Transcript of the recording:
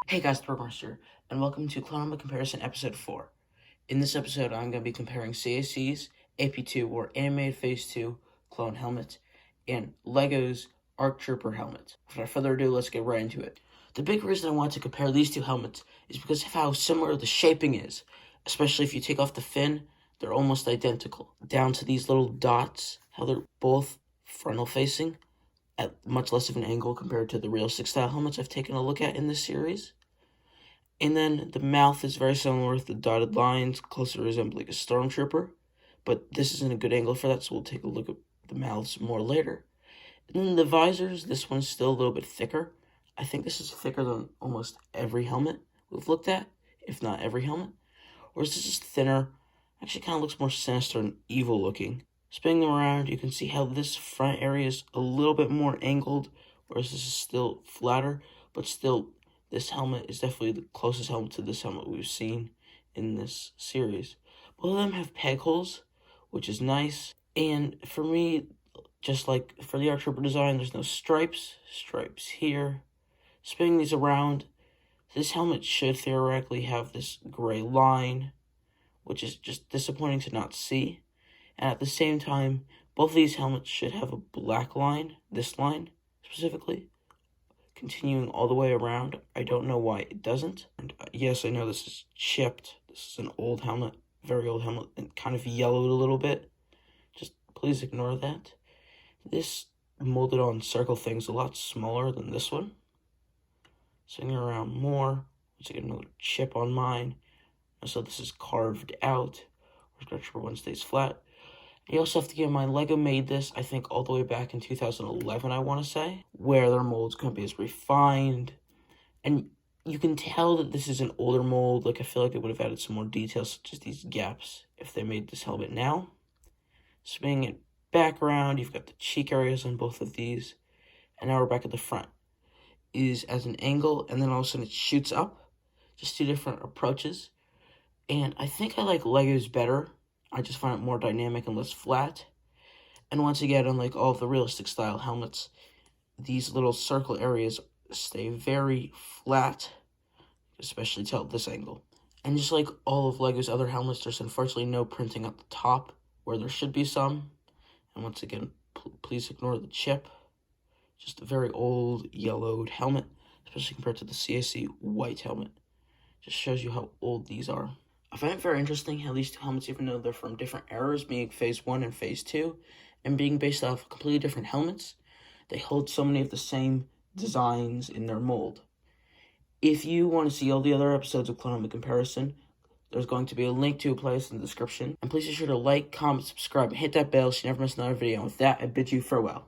Hey guys, it's Meister, and welcome to Clone Comparison Episode 4. In this episode, I'm going to be comparing CAC's AP2 or Animated Phase 2 Clone Helmet and LEGO's ARC Trooper Helmet. Without further ado, let's get right into it. The big reason I want to compare these two helmets is because of how similar the shaping is, especially if you take off the fin, they're almost identical. Down to these little dots, how they're both frontal facing at much less of an angle compared to the realistic style helmets I've taken a look at in this series. And then the mouth is very similar with the dotted lines, closer resembling a stormtrooper. But this isn't a good angle for that, so we'll take a look at the mouths more later. And then the visors, this one's still a little bit thicker. I think this is thicker than almost every helmet we've looked at, if not every helmet. Whereas this is thinner, actually kind of looks more sinister and evil looking. Spinning them around, you can see how this front area is a little bit more angled, whereas this is still flatter, but still this helmet is definitely the closest helmet to this helmet we've seen in this series. Both of them have peg holes, which is nice. And for me, just like for the ARC Trooper design, there's no stripes. Stripes here. Spinning these around, this helmet should theoretically have this gray line, which is just disappointing to not see. And at the same time, both of these helmets should have a black line, this line specifically, continuing all the way around. I don't know why it doesn't. And yes, I know this is chipped. This is an old helmet, very old helmet, and kind of yellowed a little bit. Just please ignore that. This molded on circle thing is a lot smaller than this one. Swinging around more. Let's get another chip on mine. So this is carved out. Whereas the one stays flat. You also have to keep in mind, LEGO made this, I think, all the way back in 2011, I want to say, where their molds couldn't be as refined. And you can tell that this is an older mold. Like, I feel like they would have added some more details, such as these gaps, if they made this helmet now. Spinning it back around, you've got the cheek areas on both of these. And now we're back at the front. It is as an angle, and then all of a sudden it shoots up. Just two different approaches. And I think I like LEGO's better. I just find it more dynamic and less flat. And once again, unlike all of the realistic style helmets, these little circle areas stay very flat, especially to this angle. And just like all of LEGO's other helmets, there's unfortunately no printing at the top where there should be some. And once again, please ignore the chip. Just a very old yellowed helmet, especially compared to the CAC white helmet. Just shows you how old these are. I find it very interesting how these two helmets, even though they're from different eras, being Phase 1 and Phase 2, and being based off completely different helmets, they hold so many of the same designs in their mold. If you want to see all the other episodes of Clone Comparison, there's going to be a link to a playlist in the description. And please be sure to like, comment, subscribe, and hit that bell so you never miss another video. And with that, I bid you farewell.